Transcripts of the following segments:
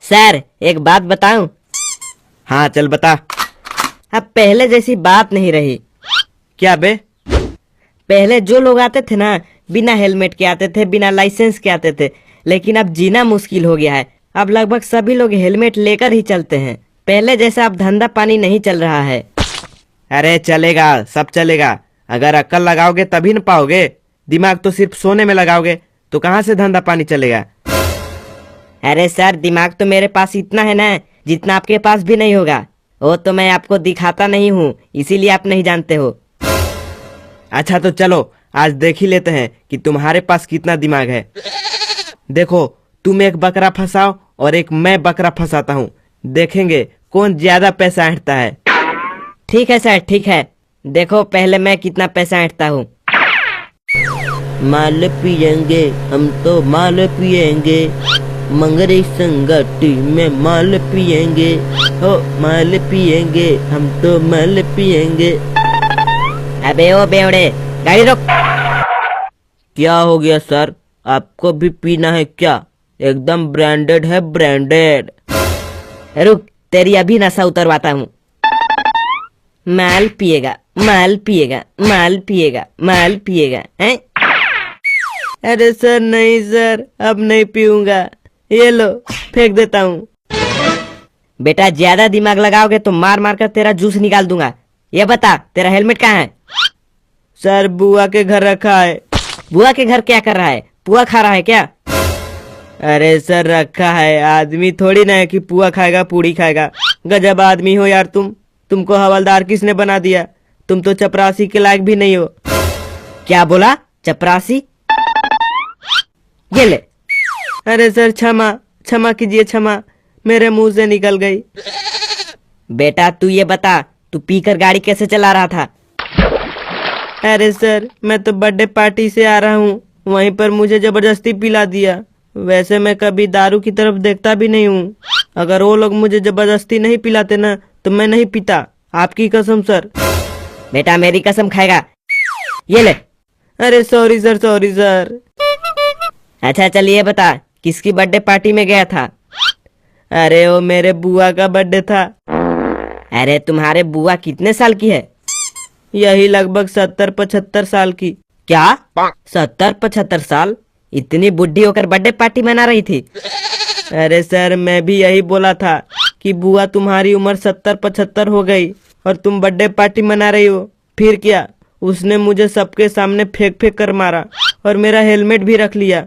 Sir एक बात बताऊं? हाँ चल बता। अब पहले जैसी बात नहीं रही। क्या बे? पहले जो लोग आते थे ना, बिना हेलमेट के आते थे, बिना लाइसेंस के आते थे, लेकिन अब जीना मुश्किल हो गया है। अब लगभग सभी लोग हेलमेट लेकर ही चलते हैं। पहले जैसा अब धंधा पानी नहीं चल रहा है। अरे चलेगा, सब चलेगा। अगर अक्ल लगाओगे तभी न पाओगे। दिमाग तो सिर्फ सोने में लगाओगे तो कहाँ से धंधा पानी चलेगा। अरे सर, दिमाग तो मेरे पास इतना है ना जितना आपके पास भी नहीं होगा। वो तो मैं आपको दिखाता नहीं हूँ, इसीलिए आप नहीं जानते हो। अच्छा तो चलो आज देख ही लेते हैं कि तुम्हारे पास कितना दिमाग है। देखो, तुम एक बकरा फंसाओ और एक मैं बकरा फंसाता हूँ। देखेंगे कौन ज्यादा पैसा ऐंठता है। ठीक है सर, ठीक है। देखो पहले मैं कितना पैसा ऐंठता हूँ। माल पियेंगे हम तो माल पियेंगे, मंगरी संगठी में माल पियेंगे, हो माल पियेंगे हम तो माल पियेंगे। अबे ओ बेवड़े, गाड़ी रोक। क्या हो गया सर, आपको भी पीना है क्या? एकदम ब्रांडेड है, ब्रांडेड। रुक, तेरी अभी नशा उतरवाता हूँ। माल पिएगा, माल पिएगा, माल पिएगा, माल पिएगा, हैं? अरे सर नहीं सर, अब नहीं पीऊंगा। ये लो, फेंक देता हूँ। बेटा ज्यादा दिमाग लगाओगे तो मार मार कर तेरा जूस निकाल दूंगा। ये बता, तेरा हेलमेट कहाँ है? सर बुआ के घर रखा है। बुआ के घर क्या कर रहा है? पुआ खा रहा है क्या? अरे सर रखा है, आदमी थोड़ी ना है कि पुआ खाएगा पूड़ी खाएगा। गजब आदमी हो यार तुम। तुमको हवलदार किसने बना दिया? तुम तो चपरासी के लायक भी नहीं हो। क्या बोला? चपरासी? ये ले। अरे सर क्षमा, क्षमा कीजिए, क्षमा मेरे मुंह से निकल गई। बेटा तू ये बता, तू पीकर गाड़ी कैसे चला रहा था? अरे सर मैं तो बर्थडे पार्टी से आ रहा हूँ, वहीं पर मुझे जबरदस्ती पिला दिया। वैसे मैं कभी दारू की तरफ देखता भी नहीं हूँ। अगर वो लोग मुझे जबरदस्ती नहीं पिलाते ना तो मैं नहीं पीता, आपकी कसम सर। बेटा मेरी कसम खाएगा? ये ले। अरे सॉरी सर, सॉरी सर। अच्छा चलिए बता, किसकी बर्थडे पार्टी में गया था? अरे वो मेरे बुआ का बर्थडे था। अरे तुम्हारे बुआ कितने साल की है? यही लगभग 70-75 साल की। क्या 70-75 साल? इतनी बुढ़ी होकर बर्थडे पार्टी मना रही थी? अरे सर मैं भी यही बोला था कि बुआ तुम्हारी उम्र 70-75 हो गई और तुम बर्थडे पार्टी मना रही हो। फिर क्या, उसने मुझे सबके सामने फेंक फेंक कर मारा और मेरा हेलमेट भी रख लिया।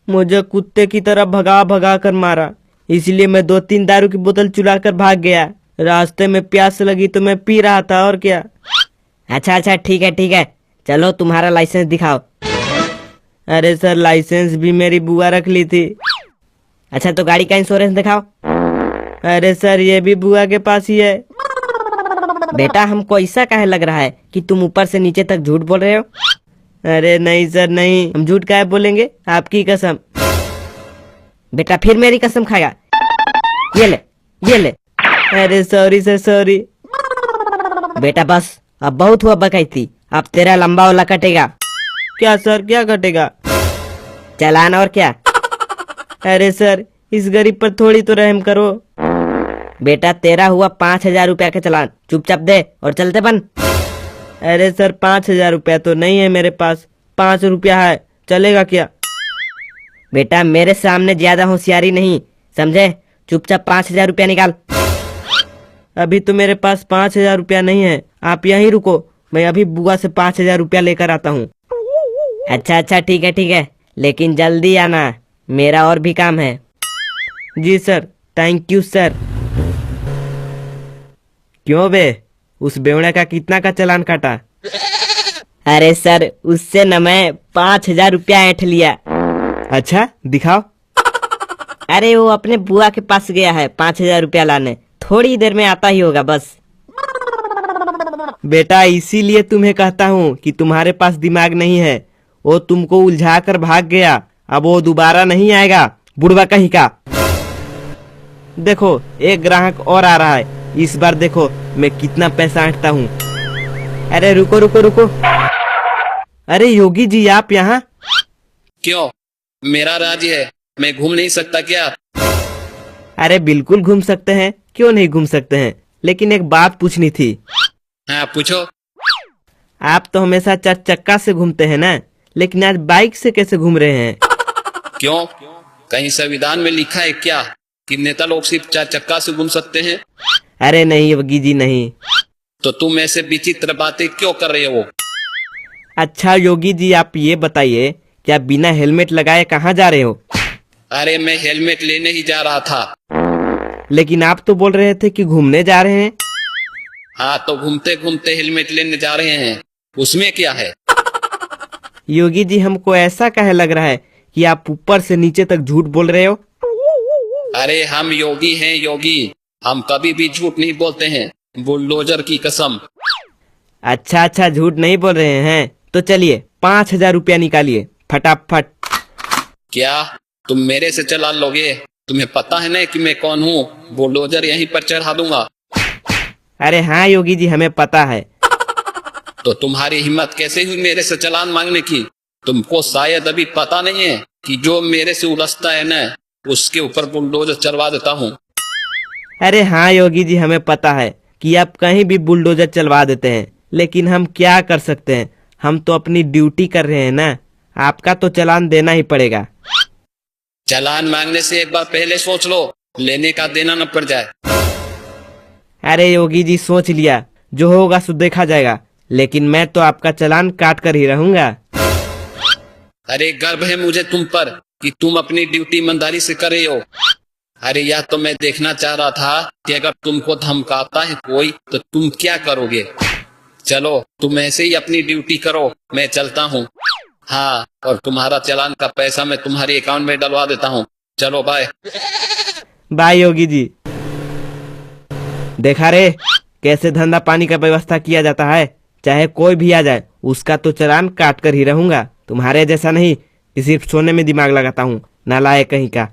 मुझे कुत्ते की तरह भगा भगा कर मारा। इसलिए मैं 2-3 दारू की बोतल चुरा कर भाग गया। रास्ते में प्यास लगी तो मैं पी रहा था, और क्या। अच्छा अच्छा ठीक है ठीक है, चलो तुम्हारा लाइसेंस दिखाओ। अरे सर लाइसेंस भी मेरी बुआ रख ली थी। अच्छा तो गाड़ी का इंश्योरेंस दिखाओ। अरे सर ये भी बुआ के पास ही है। बेटा हमको ऐसा काहे लग रहा है कि तुम ऊपर से नीचे तक झूठ बोल रहे हो? अरे नहीं सर नहीं, हम झूठ काहे बोलेंगे, आपकी कसम। बेटा फिर मेरी कसम खाएगा? ये ले, ये ले। अरे सॉरी सर, सॉरी। बेटा बस, अब बहुत हुआ बकैती, अब तेरा लंबा वाला कटेगा। क्या सर, क्या कटेगा? चालान और क्या। अरे सर इस गरीब पर थोड़ी तो रहम करो। बेटा तेरा हुआ 5,000 रुपया का चालान, चुपचाप दे और चलते बन। अरे सर 5,000 रुपया तो नहीं है मेरे पास, 5 रुपया है, चलेगा क्या? बेटा मेरे सामने ज्यादा होशियारी नहीं, समझे? चुपचाप 5,000 रुपया निकाल। अभी तो मेरे पास 5,000 रुपया नहीं है, आप यहीं रुको, मैं अभी बुआ से 5,000 रुपया लेकर आता हूँ। अच्छा अच्छा ठीक है ठीक है, लेकिन जल्दी आना, मेरा और भी काम है। जी सर, थैंक यू सर। क्यों बे, उस बेवड़े का कितना का चालान काटा? अरे सर उससे न मैं 5,000 रुपया ऐंठ लिया। अच्छा दिखाओ। अरे वो अपने बुआ के पास गया है 5,000 रुपया लाने, थोड़ी देर में आता ही होगा बस। बेटा इसीलिए तुम्हें कहता हूँ कि तुम्हारे पास दिमाग नहीं है। वो तुमको उलझा कर भाग गया, अब वो दोबारा नहीं आएगा, बुढ़वा कहीं का। देखो एक ग्राहक और आ रहा है, इस बार देखो मैं कितना पैसा ऐंठता हूँ। अरे रुको रुको रुको। अरे योगी जी आप यहाँ? क्यों, मेरा राज्य है, मैं घूम नहीं सकता क्या? अरे बिल्कुल घूम सकते हैं, क्यों नहीं घूम सकते हैं, लेकिन एक बात पूछनी थी। हाँ पूछो। आप तो हमेशा 4 चक्का से घूमते हैं ना, लेकिन आज बाइक से कैसे घूम रहे हैं? क्यों, कहीं संविधान में लिखा है क्या कि नेता लोग सिर्फ 4 चक्का से घूम सकते हैं? अरे नहीं योगी जी नहीं। तो तुम ऐसे विचित्र बातें क्यों कर रहे हो? अच्छा योगी जी आप ये बताइए, क्या बिना हेलमेट लगाए कहाँ जा रहे हो? अरे मैं हेलमेट लेने ही जा रहा था। लेकिन आप तो बोल रहे थे कि घूमने जा रहे हैं। हाँ तो घूमते घूमते हेलमेट लेने जा रहे हैं, उसमें क्या है? योगी जी हमको ऐसा काहे लग रहा है कि आप ऊपर से नीचे तक झूठ बोल रहे हो? अरे हम योगी हैं योगी, हम कभी भी झूठ नहीं बोलते हैं, बुलडोजर की कसम। अच्छा झूठ नहीं बोल रहे हैं, तो चलिए 5,000 रुपया निकालिए फटाफट। क्या तुम मेरे से चला लोगे? तुम्हें पता है ना कि मैं कौन हूँ, बुलडोजर यहीं पर चढ़ा दूंगा। अरे हाँ योगी जी हमें पता है। तो तुम्हारी हिम्मत कैसे हुई मेरे से चालान मांगने की? तुमको शायद अभी पता नहीं है कि जो मेरे से उलझता है ना, उसके ऊपर बुलडोजर चलवा देता हूँ। अरे हाँ योगी जी हमें पता है कि आप कहीं भी बुलडोजर चलवा देते हैं, लेकिन हम क्या कर सकते हैं, हम तो अपनी ड्यूटी कर रहे हैं ना। आपका तो चालान देना ही पड़ेगा। चालान मांगने से एक बार पहले सोच लो, लेने का देना न पड़ जाए। अरे योगी जी सोच लिया, जो होगा सो देखा जाएगा, लेकिन मैं तो आपका चालान काट कर ही रहूंगा। अरे गर्व है मुझे तुम पर कि तुम अपनी ड्यूटी ईमानदारी से कर रहे हो। अरे यह तो मैं देखना चाह रहा था कि अगर तुमको धमकाता है कोई तो तुम क्या करोगे। चलो तुम ऐसे ही अपनी ड्यूटी करो, मैं चलता हूँ। हाँ, और तुम्हारा चालान का पैसा मैं तुम्हारे अकाउंट में डलवा देता हूँ। चलो बाय। बाय योगी जी। देखा रे कैसे धंधा पानी का व्यवस्था किया जाता है, चाहे कोई भी आ जाए उसका तो चालान काट कर ही रहूंगा। तुम्हारे जैसा नहीं कि सिर्फ सोने में दिमाग लगाता हूँ, नालायक कहीं का।